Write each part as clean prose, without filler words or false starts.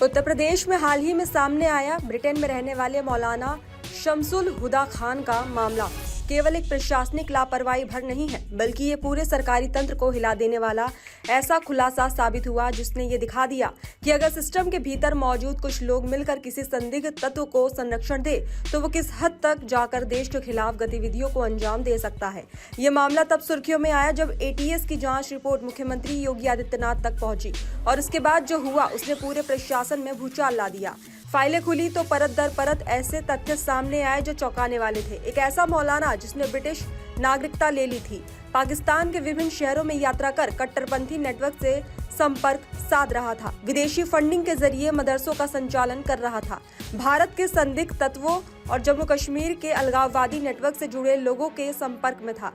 उत्तर प्रदेश में हाल ही में सामने आया ब्रिटेन में रहने वाले मौलाना शमसुल हुदा खान का मामला केवल एक प्रशासनिक लापरवाही भर नहीं है, बल्कि ये पूरे सरकारी तंत्र को हिला देने वाला ऐसा खुलासा साबित हुआ जिसने ये दिखा दिया कि अगर सिस्टम के भीतर मौजूद कुछ लोग मिलकर किसी संदिग्ध तत्व को संरक्षण दे तो वो किस हद तक जाकर देश के खिलाफ गतिविधियों को अंजाम दे सकता है। ये मामला तब सुर्खियों में आया जब एटीएस की जांच रिपोर्ट मुख्यमंत्री योगी आदित्यनाथ तक पहुंची और इसके बाद जो हुआ उसने पूरे प्रशासन में भूचाल ला दिया। फाइलें खुली तो परत दर परत ऐसे तथ्य सामने आए जो चौंकाने वाले थे। एक ऐसा मौलाना जिसने ब्रिटिश नागरिकता ले ली थी, पाकिस्तान के विभिन्न शहरों में यात्रा कर कट्टरपंथी नेटवर्क से संपर्क साध रहा था, विदेशी फंडिंग के जरिए मदरसों का संचालन कर रहा था, भारत के संदिग्ध तत्वों और जम्मू कश्मीर के अलगाववादी नेटवर्क से जुड़े लोगों के संपर्क में था।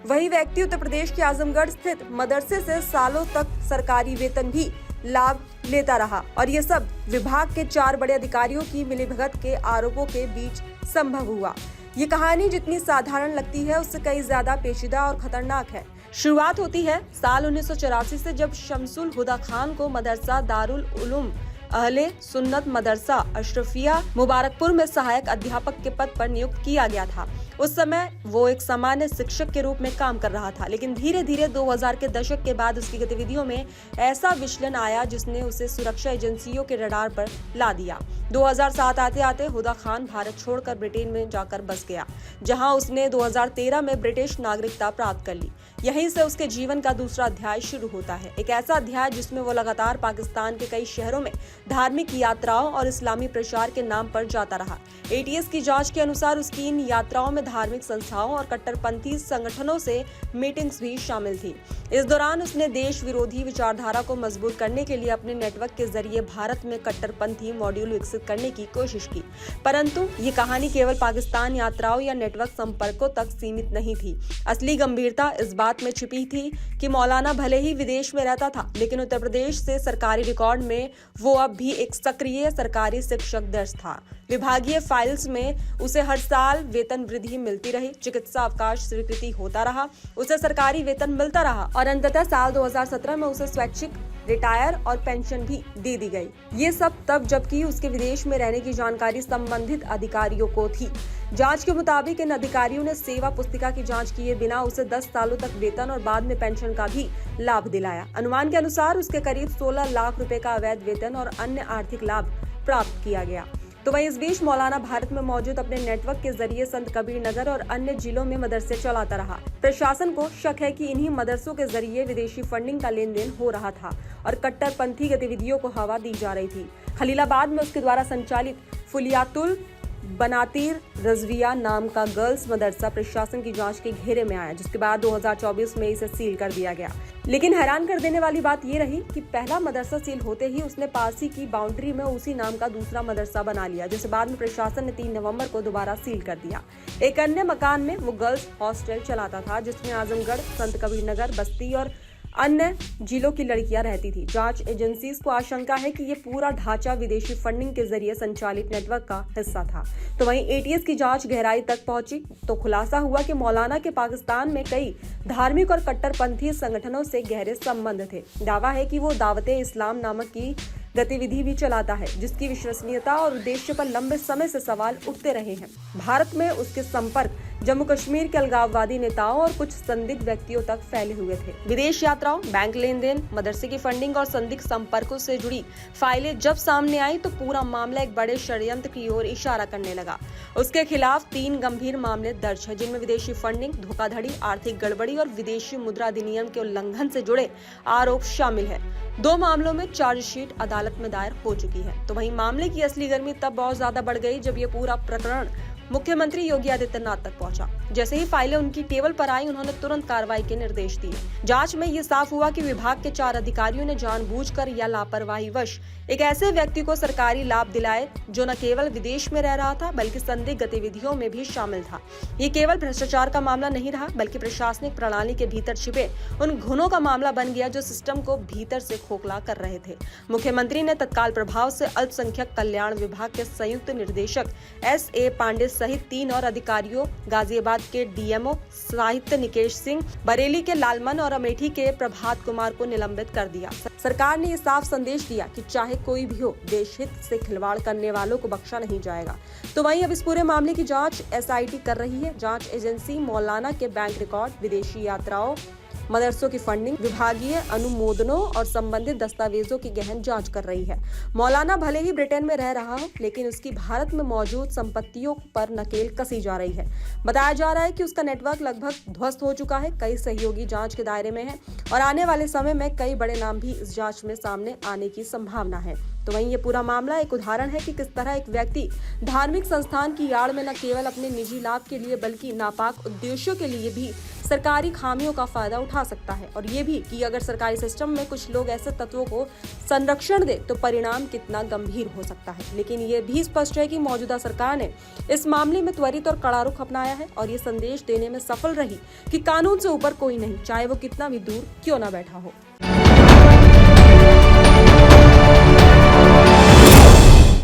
वही व्यक्ति उत्तर प्रदेश के आजमगढ़ स्थित मदरसे से सालों तक सरकारी वेतन भी लाभ लेता रहा और ये सब विभाग के 4 बड़े अधिकारियों की मिलीभगत के आरोपों के बीच संभव हुआ। ये कहानी जितनी साधारण लगती है उससे कई ज्यादा पेचीदा और खतरनाक है। शुरुआत होती है साल 1984 से, जब शमसुल हुदा खान को मदरसा दारुल उलूम अहले सुन्नत मदरसा अशरफिया मुबारकपुर में सहायक अध्यापक के पद पर नियुक्त किया गया था। उस समय वो एक सामान्य शिक्षक के रूप में काम कर रहा था, लेकिन धीरे धीरे 2000 के दशक के बाद उसकी गतिविधियों में ऐसा विचलन आया जिसने उसे सुरक्षा एजेंसियों के रडार पर ला दिया। 2007 आते आते हुदा खान भारत छोड़कर ब्रिटेन में जाकर बस गया, जहां उसने 2013 में ब्रिटिश नागरिकता प्राप्त कर ली। यहीं से उसके जीवन का दूसरा अध्याय शुरू होता है, एक ऐसा अध्याय जिसमें वो लगातार पाकिस्तान के कई शहरों में धार्मिक यात्राओं और इस्लामी प्रचार के नाम पर जाता रहा। एटीएस की जांच के अनुसार उसकी इन यात्राओं में धार्मिक संस्थाओं और कट्टरपंथी संगठनों से मीटिंग्स भी शामिल थी। इस दौरान उसने देश विरोधी विचारधारा को मजबूत करने के लिए अपने नेटवर्क के जरिए भारत में कट्टरपंथी मॉड्यूल विकसित करने की कोशिश की, परंतु ये कहानी केवल पाकिस्तान यात्राओं या नेटवर्क संपर्कों तक सीमित नहीं थी। असली गंभीरता इस बात में छिपी थी कि मौलाना भले ही विदेश में रहता था, लेकिन उत्तर प्रदेश से सरकारी रिकॉर्ड में वो अब भी एक सक्रिय सरकारी शिक्षक दर्ज था। विभागीय फाइल्स में उसे हर साल वेतन वृद्धि मिलती रही, चिकित्सा अवकाश स्वीकृति होता रहा, उसे सरकारी वेतन मिलता रहा और अंततः साल 2017 में उसे स्वैच्छिक रिटायर और पेंशन भी दे दी गई। ये सब तब जबकि उसके विदेश में रहने की जानकारी संबंधित अधिकारियों को थी। जांच के मुताबिक इन अधिकारियों ने सेवा पुस्तिका की जांच किए बिना उसे 10 सालों तक वेतन और बाद में पेंशन का भी लाभ दिलाया। अनुमान के अनुसार उसके करीब 16 लाख रुपए का अवैध वेतन और अन्य आर्थिक लाभ प्राप्त किया गया। तो वहीं इस बीच मौलाना भारत में मौजूद अपने नेटवर्क के जरिए संत कबीर नगर और अन्य जिलों में मदरसे चलाता रहा। प्रशासन को शक है कि इन्हीं मदरसों के जरिए विदेशी फंडिंग का लेन देन हो रहा था और कट्टरपंथी गतिविधियों को हवा दी जा रही थी। खलीलाबाद में उसके द्वारा संचालित फुलियातुल बनातीर रजविया नाम का गर्ल्स मदरसा प्रशासन की जांच के घेरे में आया, जिसके बाद 2024 में इसे सील कर दिया गया। लेकिन हैरान कर देने वाली बात ये रही कि पहला मदरसा सील होते ही उसने पारसी की बाउंड्री में उसी नाम का दूसरा मदरसा बना लिया, जिसे बाद में प्रशासन ने 3 नवंबर को दोबारा सील कर दिया। एक अन्य मकान में वो गर्ल्स हॉस्टल चलाता था, जिसमें आजमगढ़, संत कबीर नगर, बस्ती और अन्य जिलों की लड़कियां रहती थी। जांच एजेंसीज को आशंका है कि ये पूरा ढांचा विदेशी फंडिंग के जरिए संचालित नेटवर्क का हिस्सा था। तो वहीं एटीएस की जांच गहराई तक पहुंची तो खुलासा हुआ कि मौलाना के पाकिस्तान में कई धार्मिक और कट्टरपंथी संगठनों से गहरे संबंध थे। दावा है कि वो दावते इस्लाम नामक की गतिविधि भी चलाता है, जिसकी विश्वसनीयता और उद्देश्य पर लंबे समय से सवाल उठते रहे हैं। भारत में उसके संपर्क जम्मू कश्मीर के अलगाववादी नेताओं और कुछ संदिग्ध व्यक्तियों तक फैले हुए थे। विदेश यात्राओं, बैंक लेन देन, मदरसे की फंडिंग और संदिग्ध संपर्कों से जुड़ी फाइलें जब सामने आई तो पूरा मामला एक बड़े षड्यंत्र की ओर इशारा करने लगा। उसके खिलाफ 3 गंभीर मामले दर्ज है, जिनमें विदेशी फंडिंग, धोखाधड़ी, आर्थिक गड़बड़ी और विदेशी मुद्रा अधिनियम के उल्लंघन से जुड़े आरोप शामिल है। 2 मामलों में चार्जशीट अदालत में दायर हो चुकी है। तो वहीं मामले की असली गर्मी तब बहुत ज्यादा बढ़ गई जब ये पूरा प्रकरण मुख्यमंत्री योगी आदित्यनाथ तक पहुंचा। जैसे ही फाइलें उनकी टेबल पर आई, उन्होंने तुरंत कार्रवाई के निर्देश दिए। जांच में ये साफ हुआ कि विभाग के 4 अधिकारियों ने जानबूझकर या लापरवाहीवश एक ऐसे व्यक्ति को सरकारी लाभ दिलाए जो न केवल विदेश में रह रहा था बल्कि संदिग्ध गतिविधियों में भी शामिल था। ये केवल भ्रष्टाचार का मामला नहीं रहा, बल्कि प्रशासनिक प्रणाली के भीतर छिपे उन घुनों का मामला बन गया जो सिस्टम को भीतर से खोखला कर रहे थे। मुख्यमंत्री ने तत्काल प्रभाव से अल्पसंख्यक कल्याण विभाग के संयुक्त निर्देशक SA पांडे सहित 3 और अधिकारियों, गाजियाबाद के डीएमओ साहित्य निकेश सिंह, बरेली के लालमन और अमेठी के प्रभात कुमार को निलंबित कर दिया। सरकार ने ये साफ संदेश दिया कि चाहे कोई भी हो, देश हित से खिलवाड़ करने वालों को बख्शा नहीं जाएगा। तो वहीं अब इस पूरे मामले की जांच एसआईटी कर रही है। जांच एजेंसी मौलाना के बैंक रिकॉर्ड, विदेशी यात्राओं, मदरसों की फंडिंग, विभागीय अनुमोदनों और संबंधित दस्तावेजों की गहन जांच कर रही है। मौलाना भले ही ब्रिटेन में रह रहा हो, लेकिन उसकी भारत में मौजूद संपत्तियों पर नकेल कसी जा रही है। बताया जा रहा है कि उसका नेटवर्क लगभग ध्वस्त हो चुका है। कई सहयोगी जांच के दायरे में हैं और आने वाले समय में कई बड़े नाम भी इस जांच में सामने आने की संभावना है। तो वहीं ये पूरा मामला एक उदाहरण है कि किस तरह एक व्यक्ति धार्मिक संस्थान की आड़ में न केवल अपने निजी लाभ के लिए बल्कि नापाक उद्देश्यों के लिए भी सरकारी खामियों का फायदा उठा सकता है। और ये भी कि अगर सरकारी सिस्टम में कुछ लोग ऐसे तत्वों को संरक्षण दे तो परिणाम कितना गंभीर हो सकता है। लेकिन ये भी स्पष्ट है कि मौजूदा सरकार ने इस मामले में त्वरित और कड़ा रुख अपनाया है और ये संदेश देने में सफल रही कि कानून से ऊपर कोई नहीं, चाहे वो कितना भी दूर क्यों ना बैठा हो।